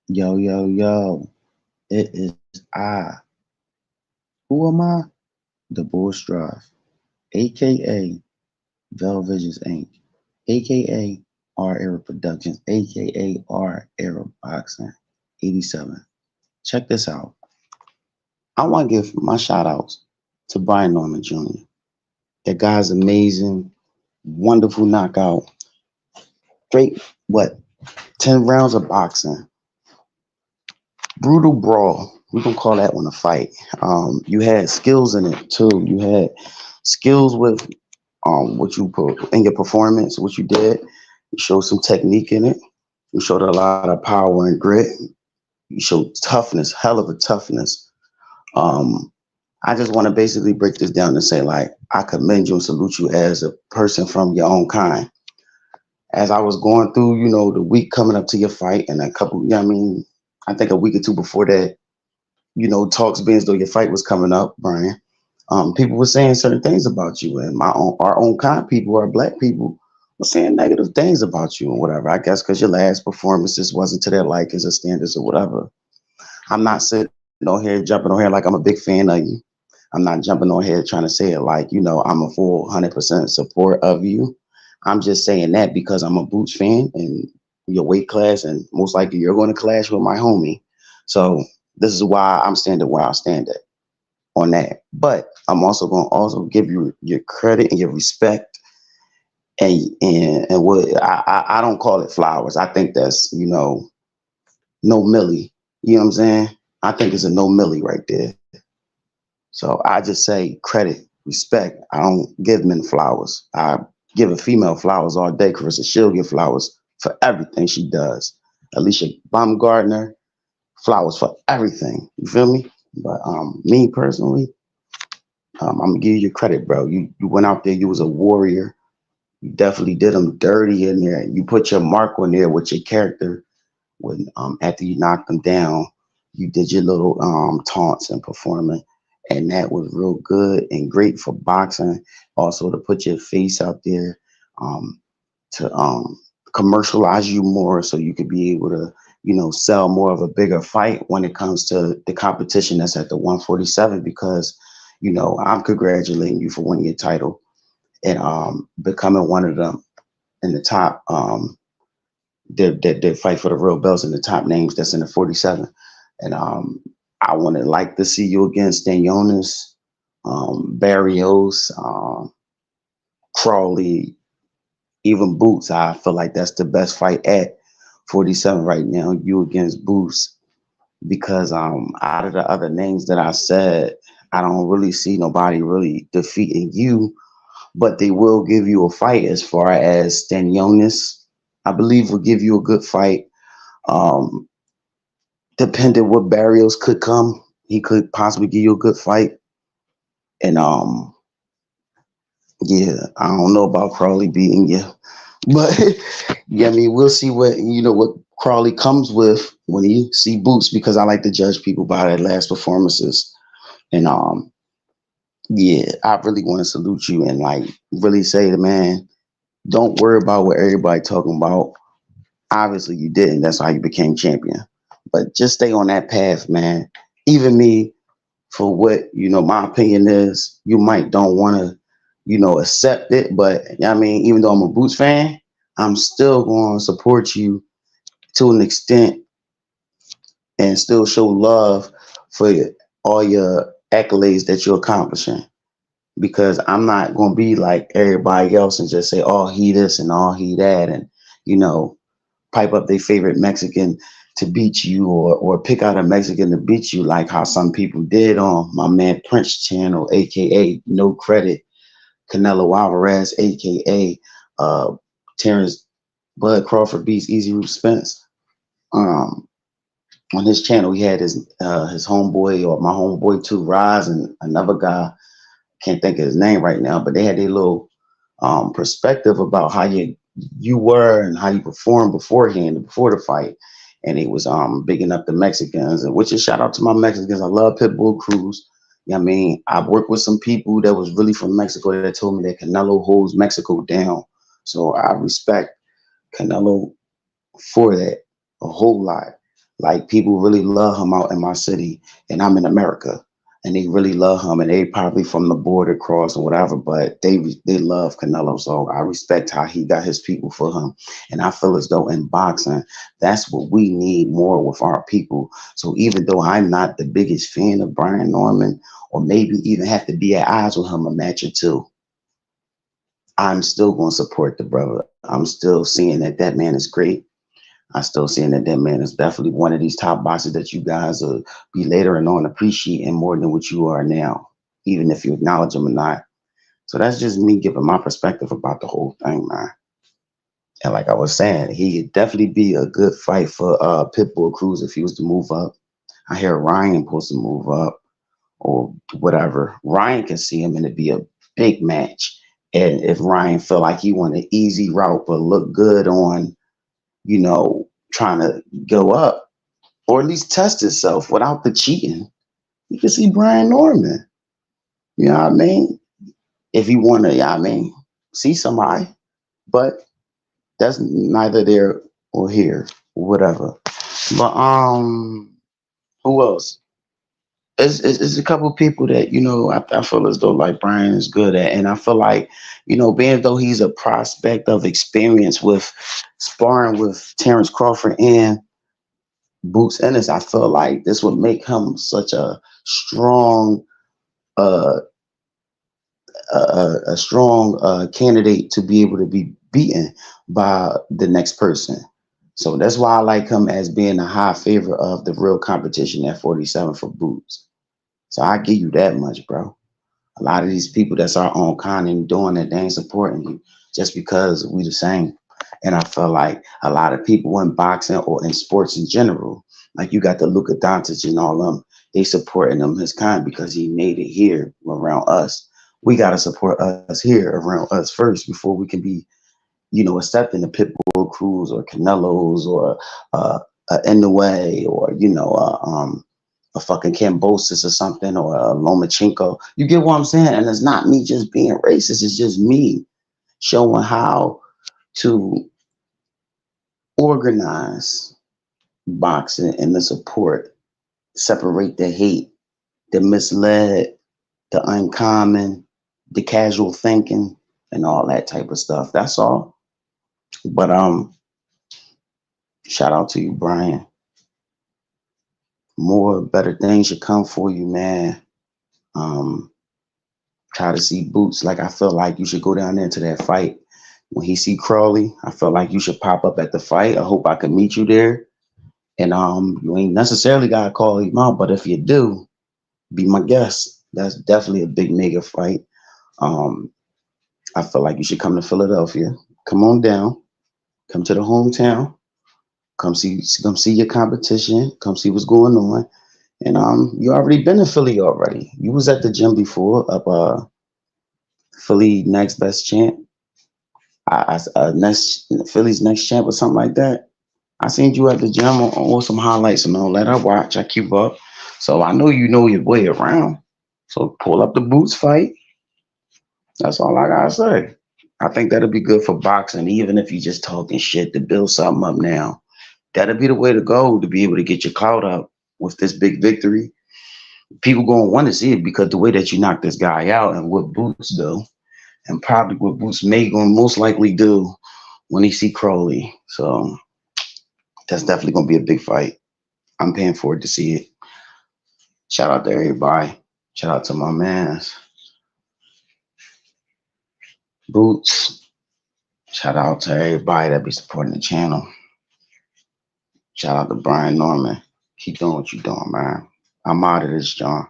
Yo, yo, yo, it is I. Who am I? The Bull Strive, aka Velvisions Inc., aka R Era Productions, aka R Era Boxing 87. Check this out. I want to give my shout outs to Brian Norman Jr. That guy's amazing, wonderful knockout. Straight, what, 10 rounds of boxing. Brutal brawl. We can call that one a fight. You had skills in it too. You had skills with what you put in your performance, what you did. You showed some technique in it. You showed a lot of power and grit. You showed toughness, hell of a toughness. Um, I just want to basically break this down and say, like, I commend you and salute you as a person from your own kind. As I was going through, the week coming up to your fight and a couple, I think a week or two before that, talks being as though your fight was coming up, Brian. People were saying certain things about you, and our own kind people, our black people, were saying negative things about you and whatever. I guess because your last performances wasn't to their likings or standards or whatever. I'm not sitting on here jumping on here like I'm a big fan of you. I'm not jumping on here trying to say it like, I'm a full 100% support of you. I'm just saying that because I'm a Boots fan and your weight class, and most likely you're going to clash with my homie. So this is why I'm standing where I stand at on that. But I'm also going to also give you your credit and your respect. And what I don't call it flowers. I think that's, no Millie. You know what I'm saying? I think it's a no Millie right there. So I just say credit, respect. I don't give men flowers. I give a female flowers all day, Carissa. She'll get flowers for everything she does. Alicia Baumgartner, flowers for everything. You feel me? But me personally, I'm gonna give you your credit, bro. You went out there. You was a warrior. You definitely did them dirty in there. You put your mark on there with your character. When after you knocked them down, you did your little taunts and performing, and that was real good and great for boxing. Also to put your face out there, um, to commercialize you more, so you could be able to, sell more of a bigger fight when it comes to the competition that's at the 147. Because, I'm congratulating you for winning your title and becoming one of them in the top. That fight for the real belts and the top names that's in the 47. And I want to like to see you against Stanionis, Barrios, Crawley, even Boots. I feel like that's the best fight at 47 right now. You against Boots, because out of the other names that I said, I don't really see nobody really defeating you, but they will give you a fight. As far as Stanionis, I believe will give you a good fight. Um, Depending what Barrios could come, he could possibly give you a good fight. And yeah, I don't know about Crawley beating you, but yeah, I mean, we'll see what Crawley comes with when he see Boots, because I like to judge people by their last performances. And yeah, I really want to salute you and like really say to man, don't worry about what everybody talking about. Obviously, you didn't. That's how you became champion. But just stay on that path, man. Even me, for what my opinion is, you might don't want to accept it, but I mean, even though I'm a Boots fan, I'm still going to support you to an extent and still show love for all your accolades that you're accomplishing, because I'm not going to be like everybody else and just say, oh, he this and all he that, and you know pipe up their favorite Mexican to beat you, or pick out a Mexican to beat you, like how some people did on my man Prince channel, aka No Credit, Canelo Alvarez, aka Terrence Bud Crawford beats Easy Root Spence. Um, on his channel, he had his homeboy, or my homeboy too, Rise, and another guy, can't think of his name right now, but they had a little perspective about how you were and how you performed beforehand, before the fight. And it was bigging up the Mexicans, and which is shout out to my Mexicans. I love Pitbull Cruz. Yeah, I mean, I've worked with some people that was really from Mexico that told me that Canelo holds Mexico down. So I respect Canelo for that a whole lot. Like people really love him out in my city, and I'm in America, and they really love him, and they probably from the border cross or whatever, but they love Canelo. So I respect how he got his people for him, and I feel as though in boxing, that's what we need more with our people. So even though I'm not the biggest fan of Brian Norman, or maybe even have to be at odds with him a match or two, I'm still going to support the brother. I'm still seeing that that man is great. I still seeing that that man is definitely one of these top boxers that you guys will be later and on appreciating more than what you are now, even if you acknowledge him or not. So that's just me giving my perspective about the whole thing, man. And like I was saying, he could definitely be a good fight for Pitbull Cruz if he was to move up. I hear Ryan supposed to move up or whatever. Ryan can see him and it'd be a big match. And if Ryan felt like he wanted an easy route but look good on, trying to go up or at least test himself without the cheating, you can see Brian Norman. You know what I mean? If you want to, see somebody, but that's neither there or here, whatever. But who else? It's a couple of people that I feel as though like Brian is good at, and I feel like being though he's a prospect of experience with sparring with Terrence Crawford and Boots Ennis, I feel like this would make him such a strong uh, candidate to be able to be beaten by the next person. So that's why I like him as being a high favorite of the real competition at 47 for Boots. So I give you that much, bro. A lot of these people that's our own kind and doing it, they ain't supporting you just because we the same. And I feel like a lot of people in boxing or in sports in general, like you got the Luka Doncic and all them, they supporting him his kind because he made it here around us. We got to support us here around us first before we can be, accepting the Pitbull Cruz or Canelos or Inoue or a fucking Cambosis or something or a Lomachenko. You get what I'm saying? And it's not me just being racist. It's just me showing how to organize boxing and the support, separate the hate, the misled, the uncommon, the casual thinking, and all that type of stuff. That's all. But shout out to you, Brian. More better things should come for you, man. Um, Try to see Boots. Like I feel like you should go down there to that fight. When he see Crawley, I feel like you should pop up at the fight. I hope I can meet you there. And you ain't necessarily gotta call him out, but if you do, be my guest. That's definitely a big mega fight. Um, I feel like you should come to Philadelphia. Come on down. Come to the hometown. Come see your competition. Come see what's going on. And you already been in Philly already. You was at the gym before, up Philly next best champ. Next Philly's next champ or something like that. I seen you at the gym on some highlights and all that. I watch, I keep up. So I know your way around. So pull up the Boots fight. That's all I gotta say. I think that'll be good for boxing, even if you just talking shit to build something up now. That'll be the way to go to be able to get your clout up with this big victory. People gonna want to see it because the way that you knock this guy out and what Boots do, and probably what Boots may gonna most likely do when he see Crawley. So that's definitely gonna be a big fight. I'm paying for it to see it. Shout out to everybody. Shout out to my mans. Boots. Shout out to everybody that be supporting the channel. Shout out to Brian Norman. Keep doing what you're doing, man. I'm out of this, John.